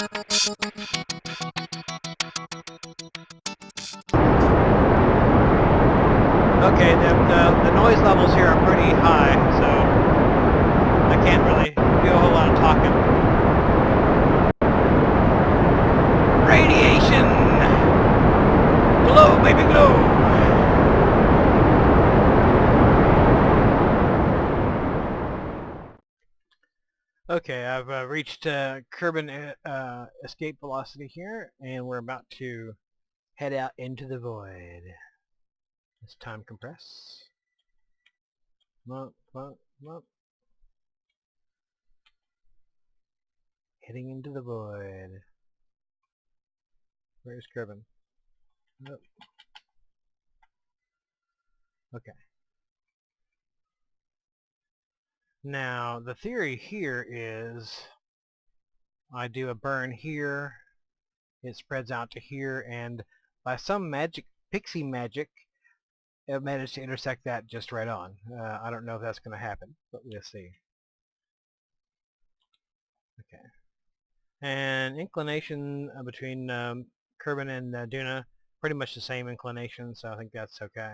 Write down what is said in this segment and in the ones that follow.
Okay, the noise levels here are pretty high, so I can't really do a whole lot of talking. Radiation! Glow, baby, glow! Okay, I've reached Kerbin escape velocity here, and we're about to head out into the void. Let's time compress. Come on, come on, come on. Heading into the void. Where's Kerbin? Nope. Okay. Now, the theory here is I do a burn here, it spreads out to here, and by some magic, pixie magic, it managed to intersect that just right on. I don't know if that's going to happen, but we'll see. Okay. And inclination between Kerbin and Duna, pretty much the same inclination, so I think that's okay.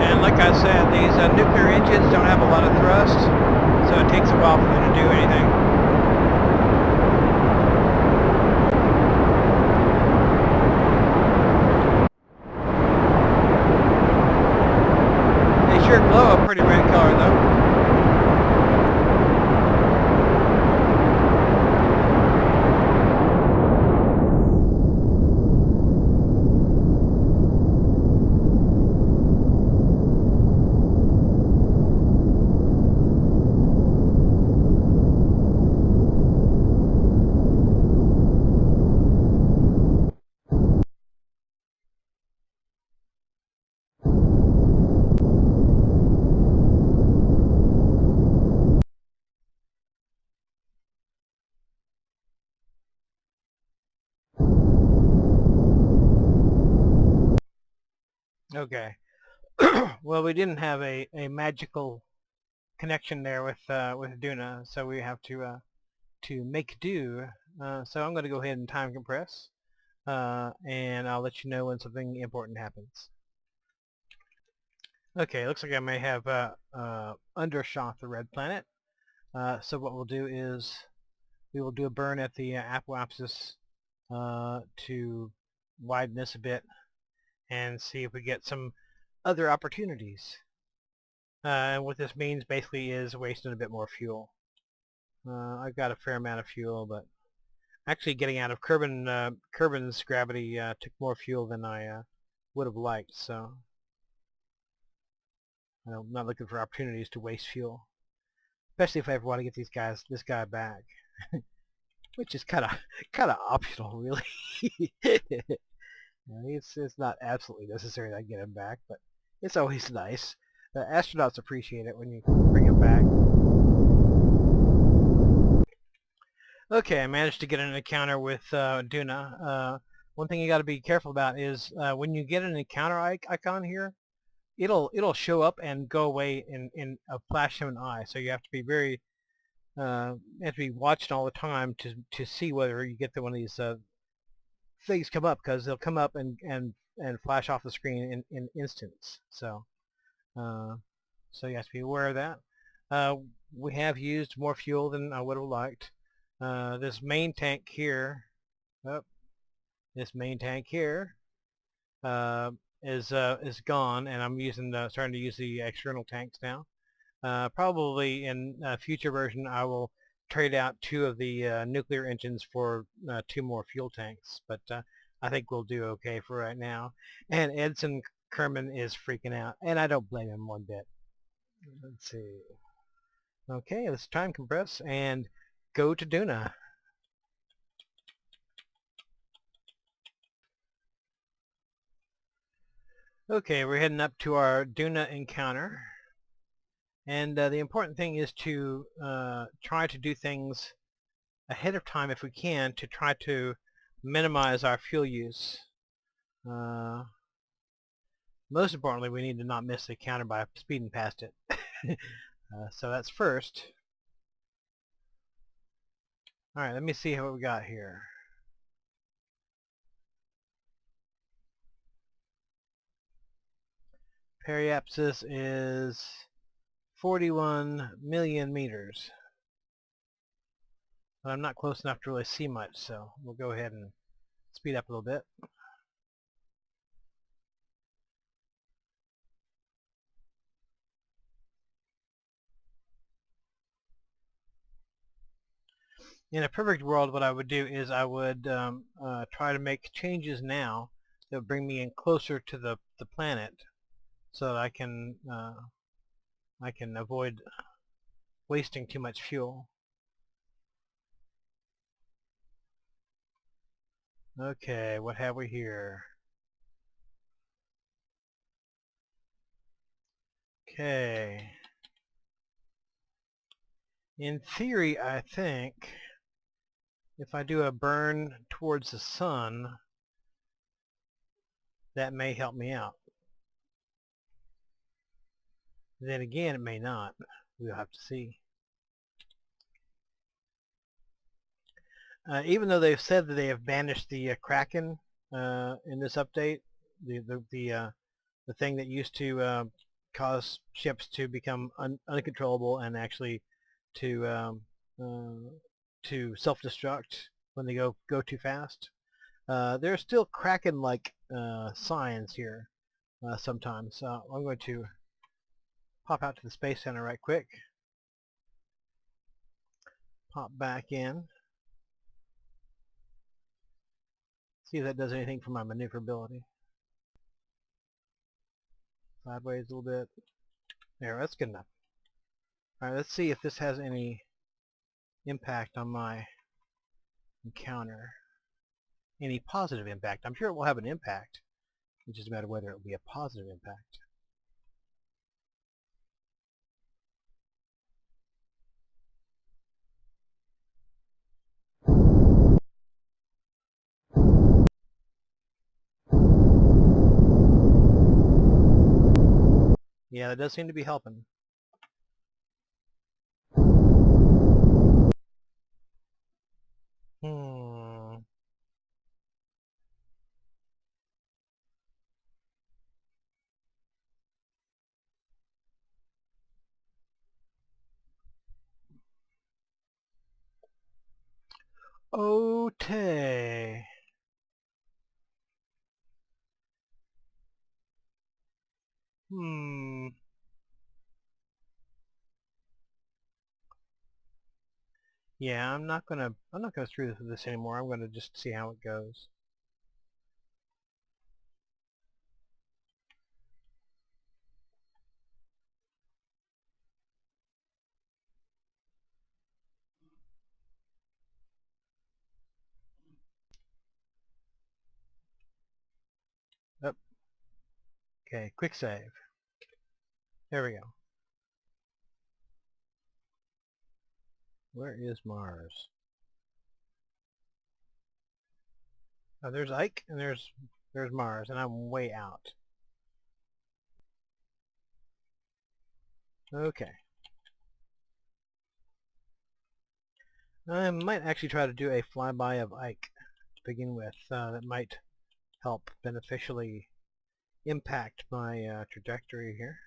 And like I said, these nuclear engines don't have a lot of thrust, so it takes a while for them to do anything. They sure glow a pretty red color though. Okay. Well, we didn't have a magical connection there with Duna, so we have to make do. So I'm going to go ahead and time compress, and I'll let you know when something important happens. Okay, looks like I may have undershot the red planet. So what we'll do is we will do a burn at the apoapsis to widen this a bit and see if we get some other opportunities. And what this means basically is wasting a bit more fuel. I've got a fair amount of fuel, but actually getting out of Kerbin's gravity took more fuel than I would have liked, so I'm not looking for opportunities to waste fuel, especially if I ever want to get this guy back, which is kind of optional, really. It's not absolutely necessary that I get him back, but it's always nice. Astronauts appreciate it when you bring him back. Okay, I managed to get an encounter with Duna. One thing you got to be careful about is when you get an encounter icon here, it'll show up and go away in a flash of an eye. So you have to be very watching all the time to see whether you get one of these things come up, because they'll come up and flash off the screen in instants. So so you have to be aware of that. We have used more fuel than I would have liked. This main tank here, this main tank here is gone, and I'm starting to use the external tanks now. Probably in a future version I will trade out 2 of the nuclear engines for 2 more fuel tanks, but I think we'll do okay for right now. And Edson Kerman is freaking out, and I don't blame him one bit. Let's see. Okay, let's time compress and go to Duna. Okay, we're heading up to our Duna encounter, and the important thing is to try to do things ahead of time if we can, to try to minimize our fuel use. Most importantly, we need to not miss the encounter by speeding past it. So that's first. Alright, let me see what we got here. Periapsis is 41 million meters. But I'm not close enough to really see much, so we'll go ahead and speed up a little bit. In a perfect world, what I would do is I would try to make changes now that would bring me in closer to the planet, so that I can avoid wasting too much fuel. Okay, what have we here? Okay. In theory, I think if I do a burn towards the sun, that may help me out. Then again, it may not. We'll have to see. Even though they've said that they have banished the Kraken in this update, the thing that used to cause ships to become uncontrollable and actually to self-destruct when they go too fast. There are still Kraken-like signs here sometimes. I'm going to pop out to the Space Center right quick. Pop back in. See if that does anything for my maneuverability. Sideways a little bit. There, that's good enough. Alright, let's see if this has any impact on my encounter. Any positive impact. I'm sure it will have an impact. It's just a matter of whether it will be a positive impact. Yeah, that does seem to be helping. Okay. Yeah, I'm not gonna screw this anymore. I'm gonna just see how it goes. Up. Okay, quick save. There we go. Where is Mars? Oh, there's Ike and there's Mars, and I'm way out. Okay. I might actually try to do a flyby of Ike to begin with. That might help beneficially impact my trajectory here.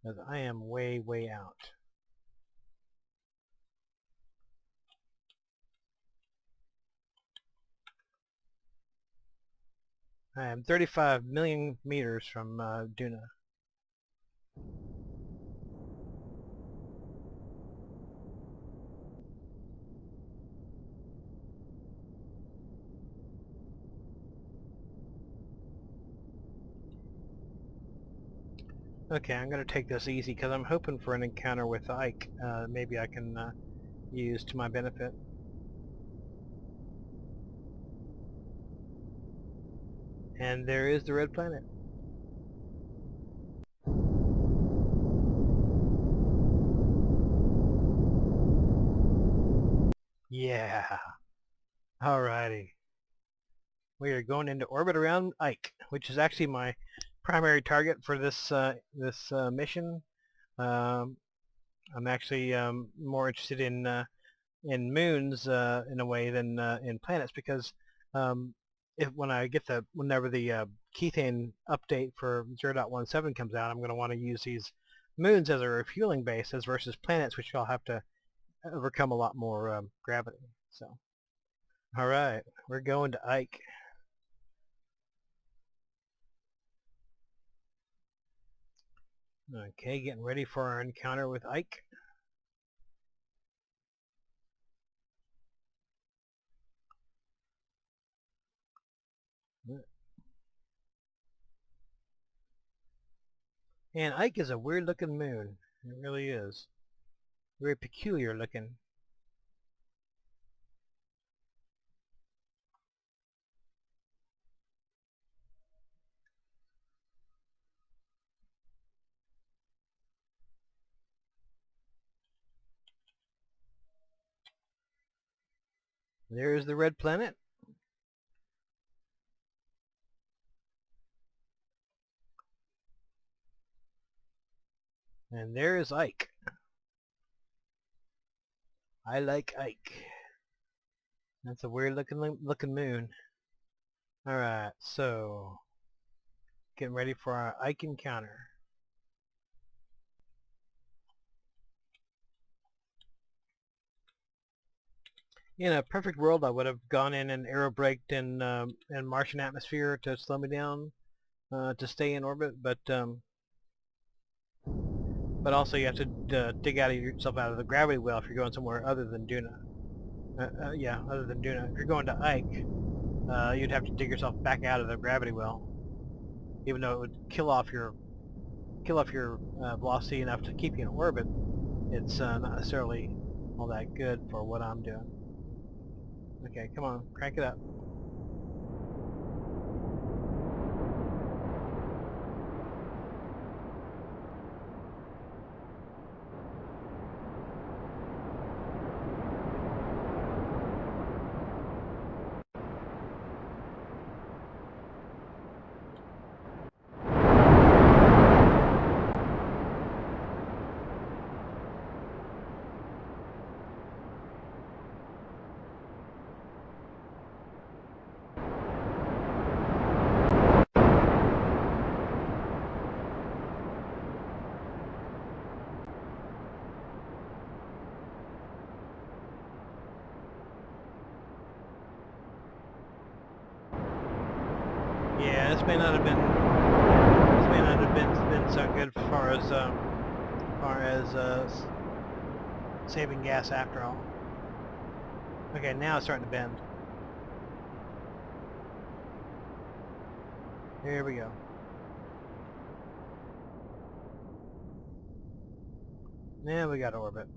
Because I am way, way out. I am 35 million meters from Duna. Okay, I'm going to take this easy because I'm hoping for an encounter with Ike. Maybe I can use to my benefit. And there is the red planet. Yeah. Alrighty. We are going into orbit around Ike, which is actually my primary target for this mission. Um, I'm actually more interested in moons in a way than in planets because whenever the kethane update for 0.17 comes out, I'm going to want to use these moons as a refueling bases versus planets, which I'll have to overcome a lot more gravity. So, all right, we're going to Ike. Okay, getting ready for our encounter with Ike. And Ike is a weird looking moon. It really is. Very peculiar looking. There's the red planet. And there's Ike. I like Ike. That's a weird looking moon. Alright, so getting ready for our Ike encounter. In a perfect world, I would have gone in and aerobraked in Martian atmosphere to slow me down to stay in orbit, but also you have to dig yourself out of the gravity well if you're going somewhere other than Duna. Yeah, other than Duna. If you're going to Ike, you'd have to dig yourself back out of the gravity well, even though it would kill off your velocity enough to keep you in orbit. It's not necessarily all that good for what I'm doing. Okay, come on, crank it up. Yeah, this may not have been so good as far as saving gas after all. Okay, now it's starting to bend. Here we go. Now we got orbit.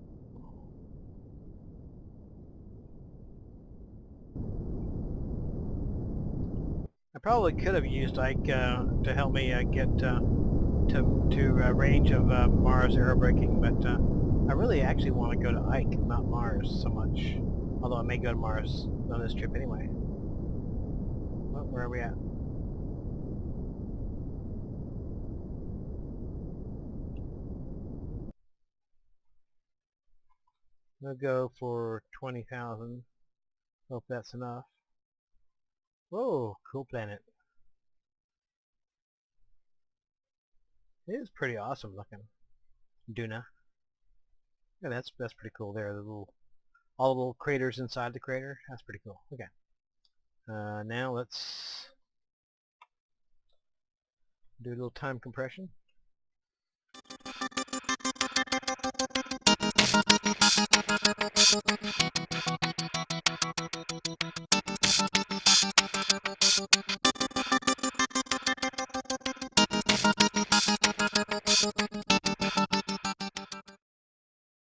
I probably could have used Ike to help me get to range of Mars aerobraking, but I really actually want to go to Ike, not Mars so much. Although I may go to Mars on this trip anyway. Oh, where are we at? We'll go for 20,000. Hope that's enough. Whoa, cool planet. It is pretty awesome looking. Duna. Yeah, that's pretty cool there. All the little craters inside the crater. That's pretty cool. Okay. Now let's do a little time compression.